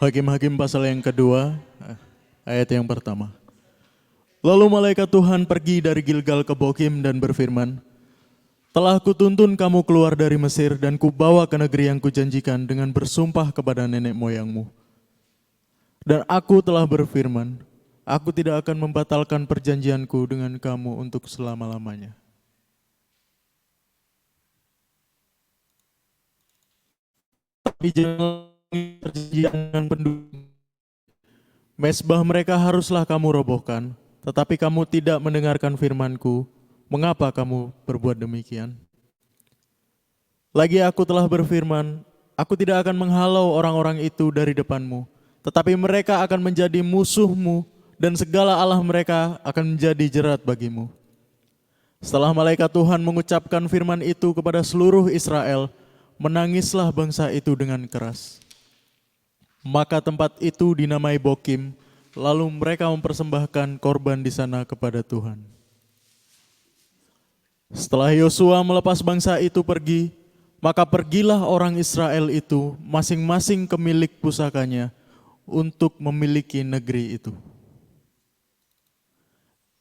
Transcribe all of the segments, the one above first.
Hakim-Hakim pasal yang kedua, ayat yang pertama. Lalu malaikat Tuhan pergi dari Gilgal ke Bokim dan berfirman, telah kutuntun kamu keluar dari Mesir dan kubawa ke negeri yang kujanjikan dengan bersumpah kepada nenek moyangmu. Dan aku telah berfirman, aku tidak akan membatalkan perjanjianku dengan kamu untuk selama-lamanya. Tapi jangan perjanjian dengan penduduk. Mezbah mereka haruslah kamu robohkan, tetapi kamu tidak mendengarkan firman-Ku. Mengapa kamu berbuat demikian? Lagi aku telah berfirman, aku tidak akan menghalau orang-orang itu dari depanmu, tetapi mereka akan menjadi musuhmu dan segala allah mereka akan menjadi jerat bagimu. Setelah malaikat Tuhan mengucapkan firman itu kepada seluruh Israel, menangislah bangsa itu dengan keras. Maka tempat itu dinamai Bokim, lalu mereka mempersembahkan korban di sana kepada Tuhan. Setelah Yosua melepas bangsa itu pergi, maka pergilah orang Israel itu masing-masing ke milik pusakanya untuk memiliki negeri itu.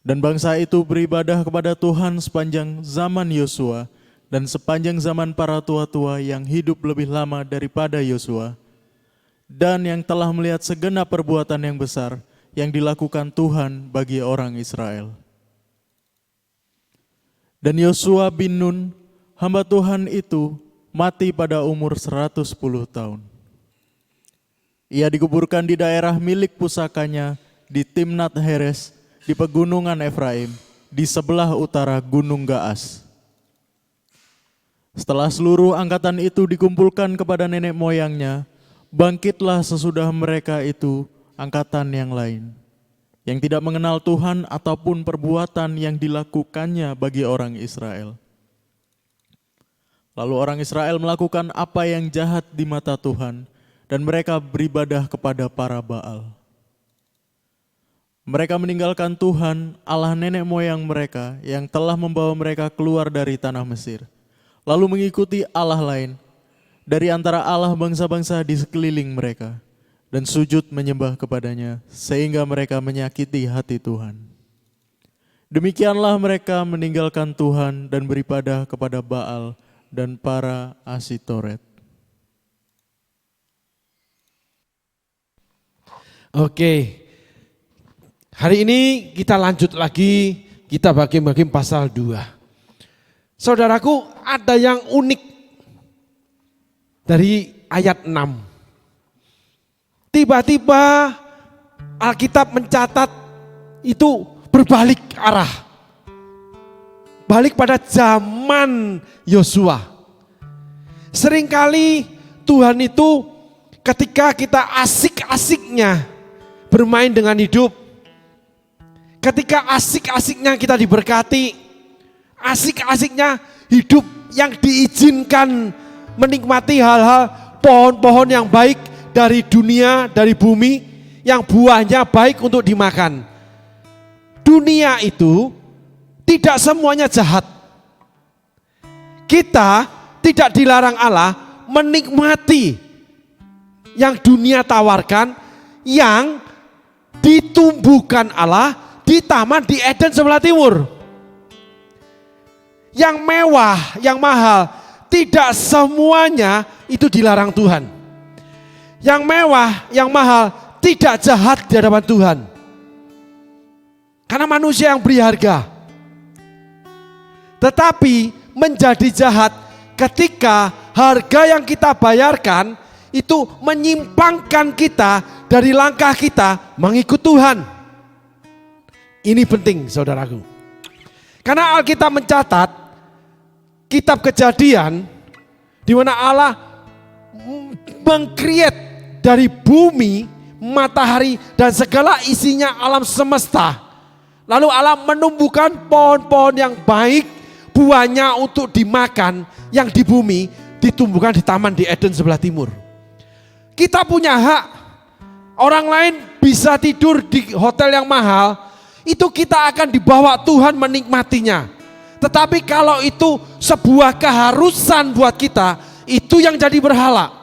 Dan bangsa itu beribadah kepada Tuhan sepanjang zaman Yosua dan sepanjang zaman para tua-tua yang hidup lebih lama daripada Yosua, dan yang telah melihat segenap perbuatan yang besar yang dilakukan Tuhan bagi orang Israel. Dan Yosua bin Nun, hamba Tuhan itu, mati pada umur 110 tahun. Ia dikuburkan di daerah milik pusakanya di Timnat Heres, di pegunungan Efraim, di sebelah utara Gunung Gaas. Setelah seluruh angkatan itu dikumpulkan kepada nenek moyangnya, bangkitlah sesudah mereka itu angkatan yang lain, yang tidak mengenal Tuhan ataupun perbuatan yang dilakukannya bagi orang Israel. Lalu orang Israel melakukan apa yang jahat di mata Tuhan, dan mereka beribadah kepada para Baal. Mereka meninggalkan Tuhan, Allah nenek moyang mereka, yang telah membawa mereka keluar dari tanah Mesir, lalu mengikuti Allah lain dari antara Allah bangsa-bangsa di sekeliling mereka, dan sujud menyembah kepadanya, sehingga mereka menyakiti hati Tuhan. Demikianlah mereka meninggalkan Tuhan dan beribadah kepada Baal dan para Asitoret. Oke, hari ini kita lanjut lagi, kita bagi-bagi pasal 2. Saudaraku, ada yang unik dari ayat 6. Tiba-tiba Alkitab mencatat itu berbalik arah. Balik pada zaman Yosua. Seringkali Tuhan itu ketika kita asik-asiknya bermain dengan hidup, ketika asik-asiknya kita diberkati, asik-asiknya hidup yang diizinkan menikmati hal-hal pohon-pohon yang baik dari dunia, dari bumi, yang buahnya baik untuk dimakan. Dunia itu tidak semuanya jahat. Kita tidak dilarang Allah menikmati yang dunia tawarkan, yang ditumbuhkan Allah di taman di Eden sebelah timur. Yang mewah, yang mahal, tidak semuanya itu dilarang Tuhan. Yang mewah, yang mahal, tidak jahat di hadapan Tuhan. Karena manusia yang beri harga. Tetapi menjadi jahat ketika harga yang kita bayarkan itu menyimpangkan kita dari langkah kita mengikut Tuhan. Ini penting, saudaraku. Karena Alkitab mencatat kitab Kejadian di mana Allah meng-create dari bumi, matahari dan segala isinya alam semesta. Lalu Allah menumbuhkan pohon-pohon yang baik, buahnya untuk dimakan, yang di bumi ditumbuhkan di taman di Eden sebelah timur. Kita punya hak. Orang lain bisa tidur di hotel yang mahal, itu kita akan dibawa Tuhan menikmatinya. Tetapi kalau itu sebuah keharusan buat kita, itu yang jadi berhala.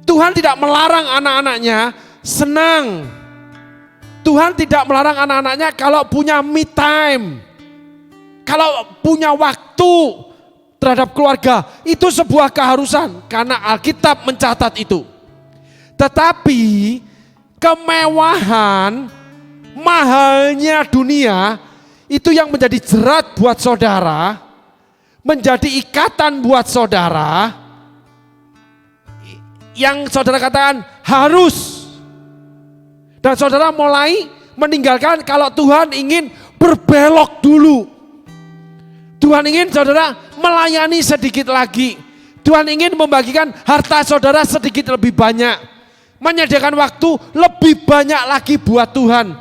Tuhan tidak melarang anak-anaknya senang. Tuhan tidak melarang anak-anaknya kalau punya me time. Kalau punya waktu terhadap keluarga. Itu sebuah keharusan karena Alkitab mencatat itu. Tetapi kemewahan, mahalnya dunia itu yang menjadi jerat buat saudara, menjadi ikatan buat saudara, yang saudara katakan harus. Dan saudara mulai meninggalkan kalau Tuhan ingin berbelok dulu. Tuhan ingin saudara melayani sedikit lagi. Tuhan ingin membagikan harta saudara sedikit lebih banyak. Menyediakan waktu lebih banyak lagi buat Tuhan.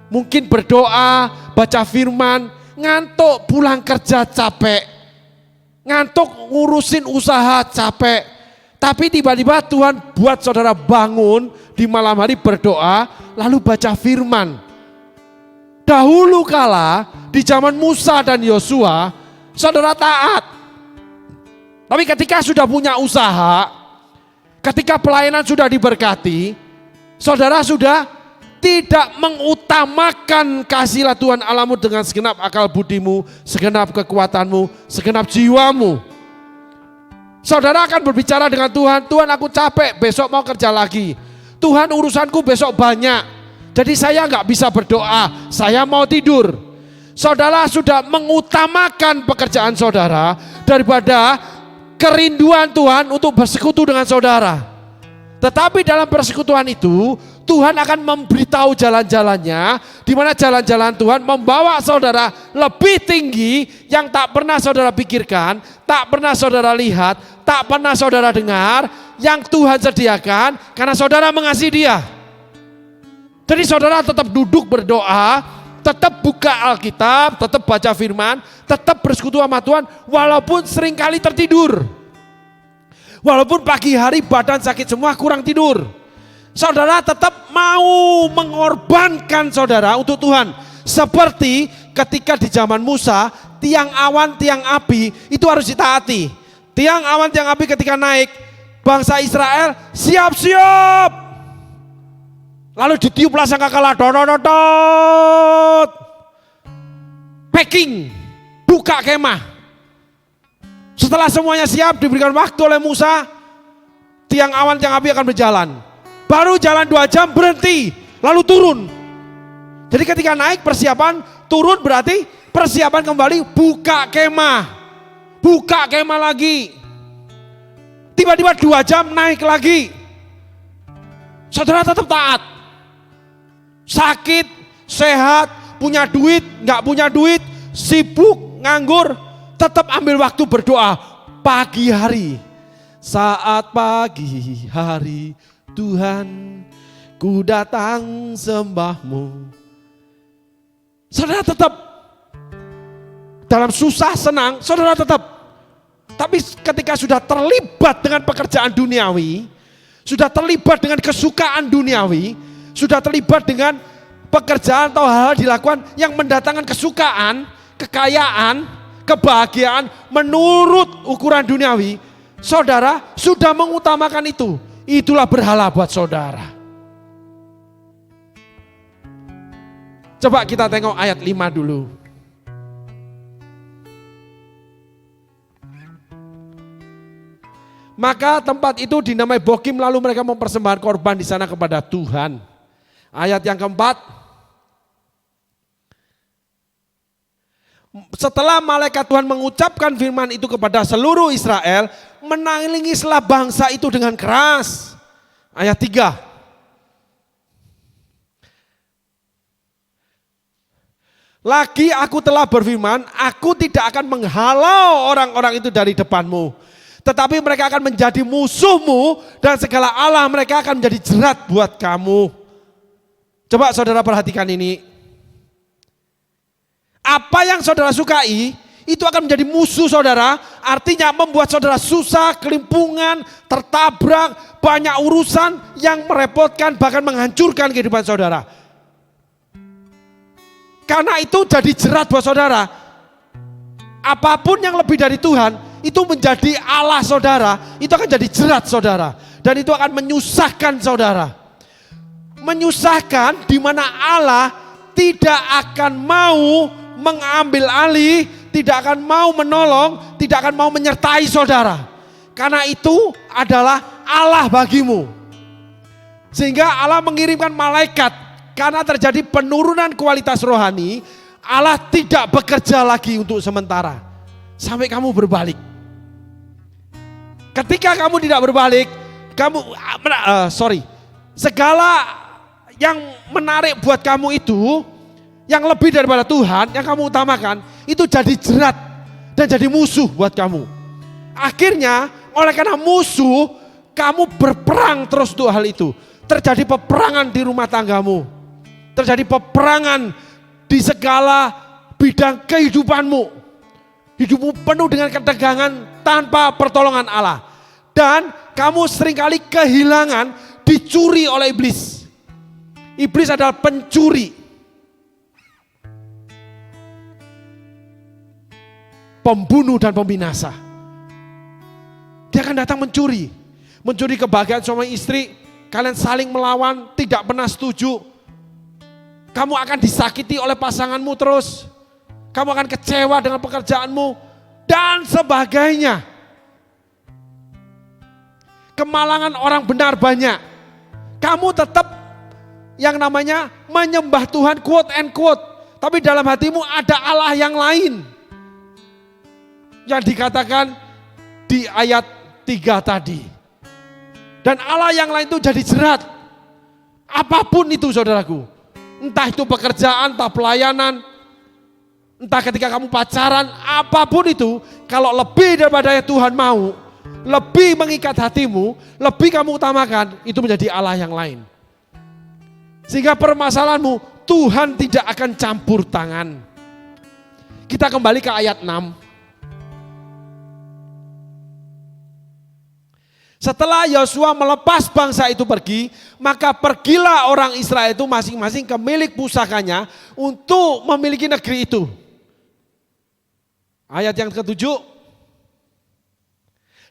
Mungkin berdoa, baca firman, ngantuk pulang kerja capek. Ngantuk ngurusin usaha capek. Tapi tiba-tiba Tuhan buat saudara bangun di malam hari berdoa, lalu baca firman. Dahulu kala di zaman Musa dan Yosua, saudara taat. Tapi ketika sudah punya usaha, ketika pelayanan sudah diberkati, saudara sudah tidak mengutamakan kasihlah Tuhan Allahmu dengan segenap akal budimu, segenap kekuatanmu, segenap jiwamu. Saudara akan berbicara dengan Tuhan, Tuhan aku capek, besok mau kerja lagi. Tuhan urusanku besok banyak, jadi saya nggak bisa berdoa, saya mau tidur. Saudara sudah mengutamakan pekerjaan saudara daripada kerinduan Tuhan untuk bersekutu dengan saudara. Tetapi dalam persekutuan itu Tuhan akan memberitahu jalan-jalannya, di mana jalan-jalan Tuhan membawa saudara lebih tinggi yang tak pernah saudara pikirkan, tak pernah saudara lihat, tak pernah saudara dengar, yang Tuhan sediakan karena saudara mengasihi Dia. Jadi saudara tetap duduk berdoa, tetap buka Alkitab, tetap baca firman, tetap bersekutu sama Tuhan walaupun seringkali tertidur. Walaupun pagi hari badan sakit semua, kurang tidur. Saudara tetap mau mengorbankan saudara untuk Tuhan. Seperti ketika di zaman Musa, tiang awan, tiang api itu harus ditaati. Tiang awan, tiang api ketika naik, bangsa Israel siap-siap. Lalu ditiuplah sangkakala, dot. Packing, buka kemah. Setelah semuanya siap, diberikan waktu oleh Musa, tiang awan, tiang api akan berjalan. Baru jalan 2 jam berhenti, lalu turun. Jadi ketika naik persiapan, turun berarti persiapan kembali, buka kemah. Buka kemah lagi. Tiba-tiba 2 jam naik lagi. Saudara tetap taat. Sakit, sehat, punya duit, nggak punya duit, sibuk, nganggur, tetap ambil waktu berdoa pagi hari. Saat pagi hari Tuhan, ku datang sembahmu. Saudara tetap dalam susah senang, saudara tetap. Tapi ketika sudah terlibat dengan pekerjaan duniawi, sudah terlibat dengan kesukaan duniawi, sudah terlibat dengan pekerjaan atau hal-hal dilakukan yang mendatangkan kesukaan, kekayaan, kebahagiaan menurut ukuran duniawi, saudara sudah mengutamakan itu. Itulah berhala buat saudara. Coba kita tengok ayat 5 dulu. Maka tempat itu dinamai Bokim, lalu mereka mempersembahkan korban di sana kepada Tuhan. Ayat yang keempat. Setelah malaikat Tuhan mengucapkan firman itu kepada seluruh Israel, menangislah bangsa itu dengan keras. Ayat 3. Lagi aku telah berfirman, aku tidak akan menghalau orang-orang itu dari depanmu. Tetapi mereka akan menjadi musuhmu dan segala Allah mereka akan menjadi jerat buat kamu. Coba saudara perhatikan ini. Apa yang saudara sukai, itu akan menjadi musuh saudara. Artinya membuat saudara susah, kelimpungan, tertabrak, banyak urusan yang merepotkan, bahkan menghancurkan kehidupan saudara. Karena itu jadi jerat buat saudara. Apapun yang lebih dari Tuhan, itu menjadi Allah saudara, itu akan jadi jerat saudara. dan itu akan menyusahkan saudara. Menyusahkan di mana Allah tidak akan mau mengambil alih, tidak akan mau menolong, tidak akan mau menyertai saudara. Karena itu adalah Allah bagimu. Sehingga Allah mengirimkan malaikat. Karena terjadi penurunan kualitas rohani, Allah tidak bekerja lagi untuk sementara. Sampai kamu berbalik. Ketika kamu tidak berbalik, segala yang menarik buat kamu itu, yang lebih daripada Tuhan, yang kamu utamakan, itu jadi jerat dan jadi musuh buat kamu. Akhirnya, oleh karena musuh, kamu berperang terus untuk hal itu. Terjadi peperangan di rumah tanggamu. Terjadi peperangan di segala bidang kehidupanmu. Hidupmu penuh dengan ketegangan tanpa pertolongan Allah. Dan kamu seringkali kehilangan, dicuri oleh iblis. Iblis adalah pencuri. Pembunuh dan pembinasa. Dia akan datang mencuri. Mencuri kebahagiaan suami istri. Kalian saling melawan, tidak pernah setuju. Kamu akan disakiti oleh pasanganmu terus. Kamu akan kecewa dengan pekerjaanmu. Dan sebagainya. Kemalangan orang benar banyak. Kamu tetap yang namanya menyembah Tuhan quote and quote. Tapi dalam hatimu ada Allah yang lain. Yang dikatakan di ayat 3 tadi. Dan Allah yang lain itu jadi jerat. Apapun itu saudaraku. Entah itu pekerjaan, entah pelayanan. Entah ketika kamu pacaran, apapun itu. Kalau lebih daripada yang Tuhan mau, lebih mengikat hatimu, lebih kamu utamakan, itu menjadi Allah yang lain. Sehingga permasalahanmu, Tuhan tidak akan campur tangan. Kita kembali ke ayat 6. Setelah Yosua melepas bangsa itu pergi, maka pergilah orang Israel itu masing-masing ke milik pusakanya untuk memiliki negeri itu. Ayat yang ke-7.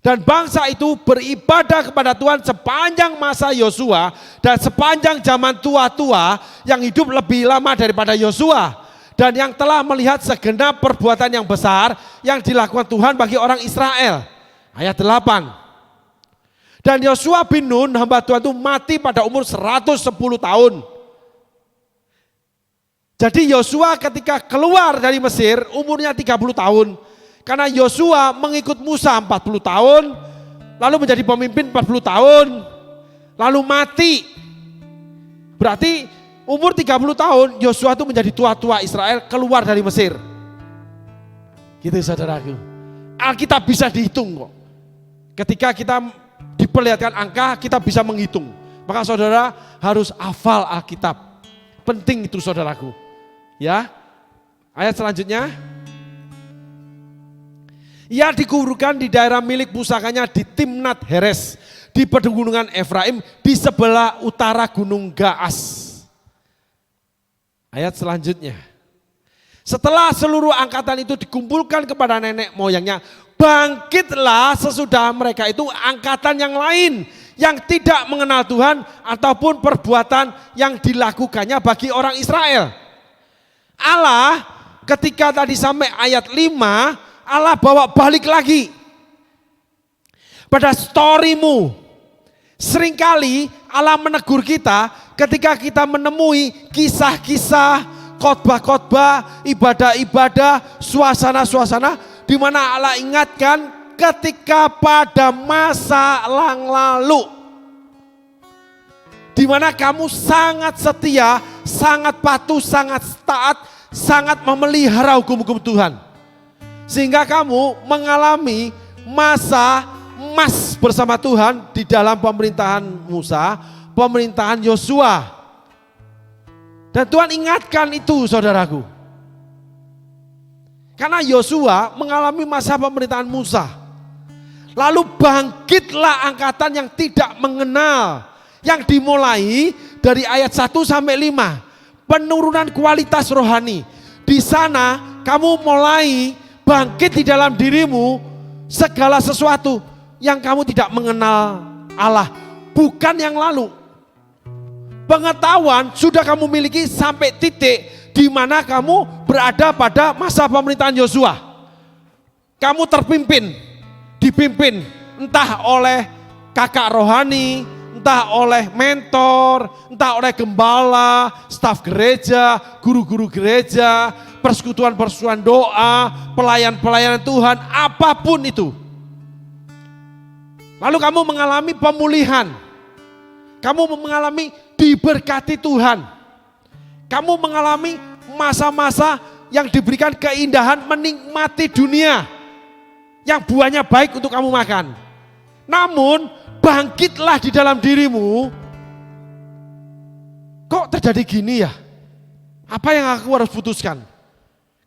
Dan bangsa itu beribadah kepada Tuhan sepanjang masa Yosua dan sepanjang zaman tua-tua yang hidup lebih lama daripada Yosua. Dan yang telah melihat segenap perbuatan yang besar yang dilakukan Tuhan bagi orang Israel. Ayat 8. Dan Yosua bin Nun hamba Tuhan itu mati pada umur 110 tahun. Jadi Yosua ketika keluar dari Mesir umurnya 30 tahun. Karena Yosua mengikut Musa 40 tahun. Lalu menjadi pemimpin 40 tahun. Lalu mati. Berarti umur 30 tahun Yosua itu menjadi tua-tua Israel keluar dari Mesir. Gitu saudaraku. Alkitab bisa dihitung kok. Ketika kita diperlihatkan angka, kita bisa menghitung. Maka saudara harus hafal Alkitab. Penting itu saudaraku. Ya. Ayat selanjutnya. Ia dikuburkan di daerah milik pusakanya di Timnat Heres, di pegunungan Efraim, di sebelah utara gunung Gaas. Ayat selanjutnya. Setelah seluruh angkatan itu dikumpulkan kepada nenek moyangnya, bangkitlah sesudah mereka itu angkatan yang lain yang tidak mengenal Tuhan ataupun perbuatan yang dilakukannya bagi orang Israel. Allah ketika tadi sampai ayat 5, Allah bawa balik lagi pada storymu. Seringkali Allah menegur kita ketika kita menemui kisah-kisah, khotbah-khotbah, ibadah-ibadah, suasana-suasana di mana Allah ingatkan ketika pada masa yang lalu, di mana kamu sangat setia, sangat patuh, sangat taat, sangat memelihara hukum-hukum Tuhan, sehingga kamu mengalami masa emas bersama Tuhan di dalam pemerintahan Musa, pemerintahan Yosua. Dan Tuhan ingatkan itu saudaraku. Karena Yosua mengalami masa pemerintahan Musa. Lalu bangkitlah angkatan yang tidak mengenal. Yang dimulai dari ayat 1 sampai 5. Penurunan kualitas rohani. Di sana kamu mulai bangkit di dalam dirimu segala sesuatu yang kamu tidak mengenal Allah. bukan yang lalu. Pengetahuan sudah kamu miliki sampai titik di mana kamu berada pada masa pemerintahan Yosua. Kamu dipimpin entah oleh kakak rohani, entah oleh mentor, entah oleh gembala, staf gereja, guru-guru gereja, persekutuan-persekutuan doa, pelayan-pelayanan Tuhan, apapun itu. Lalu kamu mengalami pemulihan. Kamu mengalami diberkati Tuhan. Kamu mengalami masa-masa yang diberikan keindahan menikmati dunia yang buahnya baik untuk kamu makan. Namun bangkitlah di dalam dirimu. Kok terjadi gini ya? Apa yang aku harus putuskan?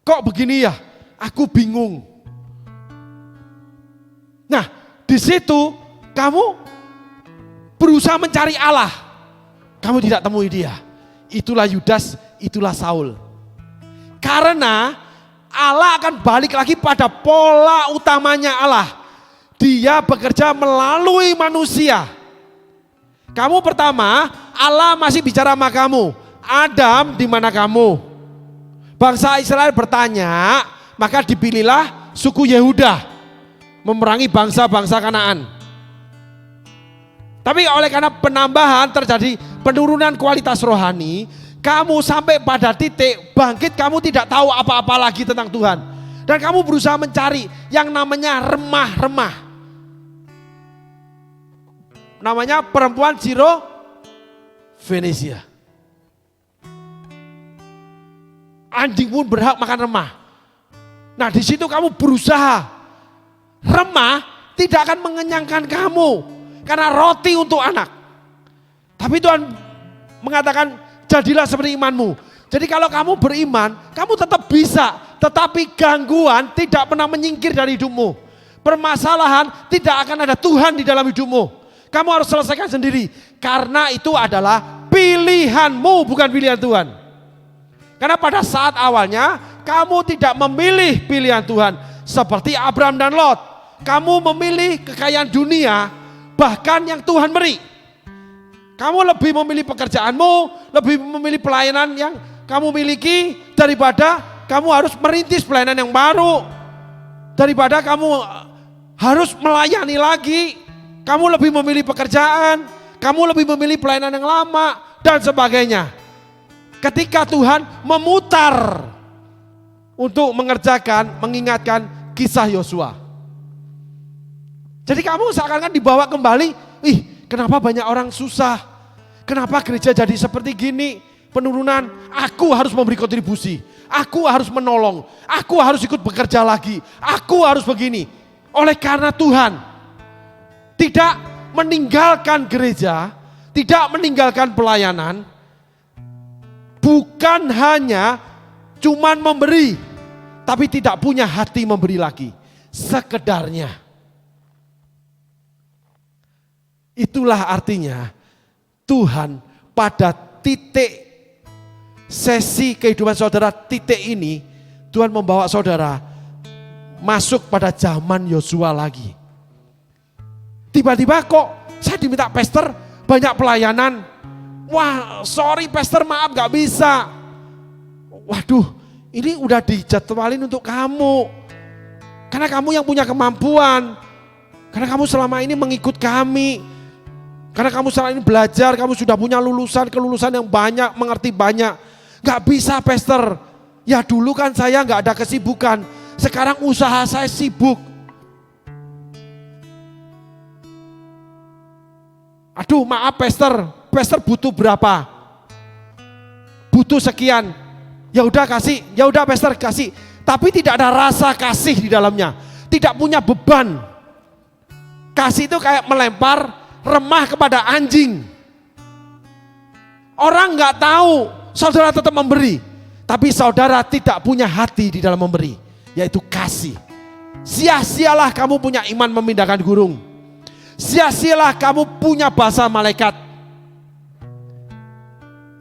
Kok begini ya? Aku bingung. Nah, di situ kamu berusaha mencari Allah. Kamu tidak temui dia. Itulah Yudas, itulah Saul. Karena Allah akan balik lagi pada pola utamanya Allah. Dia bekerja melalui manusia. Kamu pertama, Allah masih bicara sama kamu. Adam, di mana kamu? Bangsa Israel bertanya, maka dipilihlah suku Yehuda memerangi bangsa-bangsa Kanaan. Tapi oleh karena penambahan terjadi penurunan kualitas rohani, kamu sampai pada titik bangkit, kamu tidak tahu apa-apa lagi tentang Tuhan. Dan kamu berusaha mencari yang namanya remah-remah. Namanya perempuan Siro Venesia. Anjing pun berhak makan remah. Nah, di situ kamu berusaha. Remah tidak akan mengenyangkan kamu karena roti untuk anak. Tapi Tuhan mengatakan, jadilah seperti imanmu. Jadi kalau kamu beriman, kamu tetap bisa, tetapi gangguan tidak pernah menyingkir dari hidupmu. Permasalahan tidak akan ada Tuhan di dalam hidupmu. Kamu harus selesaikan sendiri, karena itu adalah pilihanmu, bukan pilihan Tuhan. Karena pada saat awalnya kamu tidak memilih pilihan Tuhan, seperti Abraham dan Lot. Kamu memilih kekayaan dunia, bahkan yang Tuhan beri. Kamu lebih memilih pekerjaanmu, lebih memilih pelayanan yang kamu miliki daripada kamu harus merintis pelayanan yang baru. Daripada kamu harus melayani lagi, kamu lebih memilih pekerjaan, kamu lebih memilih pelayanan yang lama dan sebagainya. Ketika Tuhan memutar untuk mengingatkan kisah Yosua. Jadi kamu seakan-akan dibawa kembali, kenapa banyak orang susah? Kenapa gereja jadi seperti gini? Penurunan, aku harus memberi kontribusi, aku harus menolong, aku harus ikut bekerja lagi, aku harus begini. Oleh karena Tuhan tidak meninggalkan gereja, tidak meninggalkan pelayanan, bukan hanya cuman memberi, tapi tidak punya hati memberi lagi, sekedarnya. Itulah artinya Tuhan pada titik sesi kehidupan saudara, titik ini Tuhan membawa saudara masuk pada zaman Yosua lagi. Tiba-tiba kok saya diminta pastor banyak pelayanan. Wah, sorry pastor, maaf gak bisa. Waduh, ini udah dijadwalin untuk kamu. Karena kamu yang punya kemampuan. Karena kamu selama ini mengikut kami. Karena kamu selama ini belajar, kamu sudah punya kelulusan yang banyak, mengerti banyak. Gak bisa pastor. Ya dulu kan saya gak ada kesibukan. Sekarang usaha saya sibuk. Aduh maaf pastor, pastor butuh berapa? Butuh sekian. Ya udah kasih, ya udah pastor kasih. Tapi tidak ada rasa kasih di dalamnya. Tidak punya beban. Kasih itu kayak melempar remah kepada anjing. Orang nggak tahu, saudara tetap memberi. Tapi saudara tidak punya hati di dalam memberi, yaitu kasih. Sia-sialah kamu punya iman memindahkan gunung. Sia-sialah kamu punya bahasa malaikat.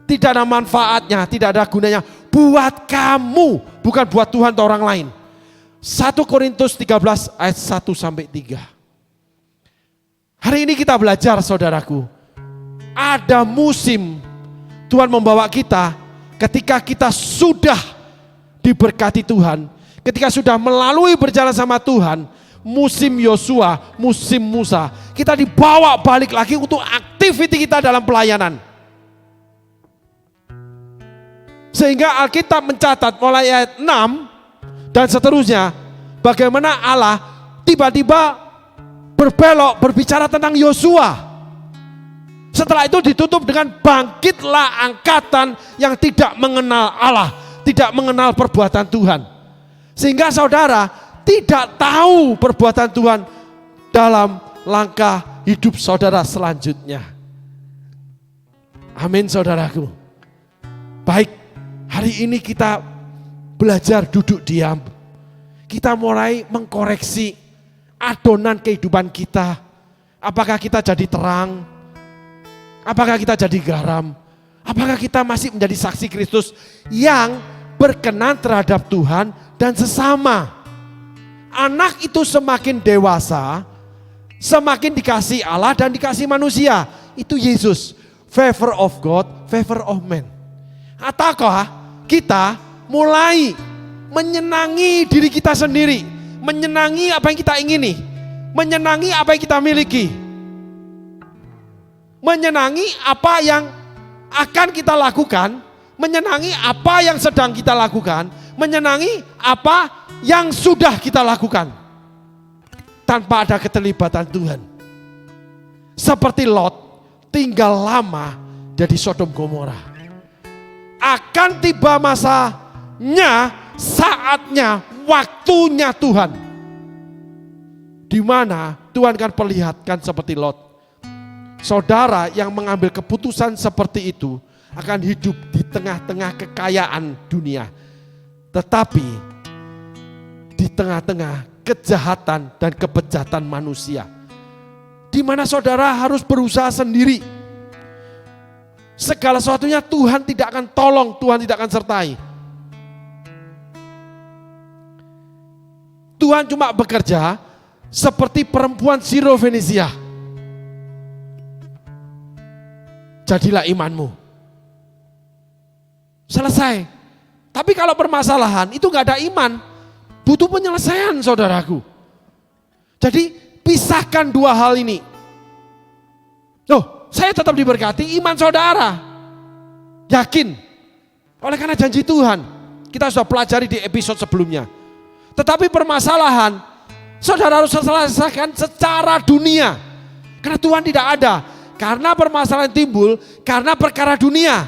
Tidak ada manfaatnya, tidak ada gunanya. Buat kamu, bukan buat Tuhan atau orang lain. 1 Korintus 13 ayat 1-3. Hari ini kita belajar saudaraku. ada musim Tuhan membawa kita ketika kita sudah diberkati Tuhan, ketika sudah melalui berjalan sama Tuhan, musim Yosua, musim Musa, kita dibawa balik lagi untuk aktiviti kita dalam pelayanan. Sehingga Alkitab mencatat mulai ayat 6 dan seterusnya, bagaimana Allah tiba-tiba berbelok berbicara tentang Yosua. Setelah itu ditutup dengan bangkitlah angkatan yang tidak mengenal Allah, tidak mengenal perbuatan Tuhan. Sehingga saudara tidak tahu perbuatan Tuhan dalam langkah hidup saudara selanjutnya. Amin saudaraku. Baik, hari ini kita belajar duduk diam. Kita mulai mengkoreksi adonan kehidupan kita. Apakah kita jadi terang? Apakah kita jadi garam? Apakah kita masih menjadi saksi Kristus yang berkenan terhadap Tuhan dan sesama? Anak itu semakin dewasa, semakin dikasih Allah dan dikasih manusia. Itu Yesus. Favor of God, favor of man. Ataukah kita mulai menyenangi diri kita sendiri, menyenangi apa yang kita ingini, menyenangi apa yang kita miliki, menyenangi apa yang akan kita lakukan, menyenangi apa yang sedang kita lakukan, menyenangi apa yang sudah kita lakukan tanpa ada keterlibatan Tuhan. Seperti Lot tinggal lama jadi Sodom Gomora. Akan tiba masanya, saatnya, waktunya Tuhan, di mana Tuhan akan perlihatkan seperti Lot. Saudara yang mengambil keputusan seperti itu akan hidup di tengah-tengah kekayaan dunia, tetapi di tengah-tengah kejahatan dan kebejatan manusia, di mana saudara harus berusaha sendiri. Segala sesuatunya Tuhan tidak akan tolong, Tuhan tidak akan sertai. Tuhan cuma bekerja seperti perempuan Sirofenisia. Jadilah imanmu. Selesai. Tapi kalau permasalahan itu gak ada iman, butuh penyelesaian saudaraku. Jadi pisahkan dua hal ini. Loh, saya tetap diberkati, iman saudara yakin. Oleh karena janji Tuhan, kita sudah pelajari di episode sebelumnya. Tetapi permasalahan saudara harus selesaikan secara dunia. Karena Tuhan tidak ada. Karena permasalahan timbul karena perkara dunia,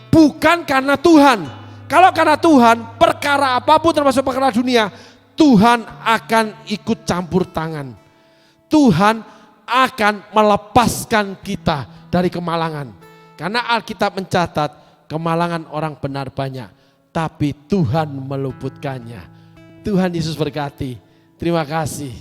bukan karena Tuhan. Kalau karena Tuhan, perkara apapun termasuk perkara dunia, Tuhan akan ikut campur tangan. Tuhan akan melepaskan kita dari kemalangan. Karena Alkitab mencatat kemalangan orang benar banyak, tapi Tuhan meluputkannya. Tuhan Yesus berkati. Terima kasih.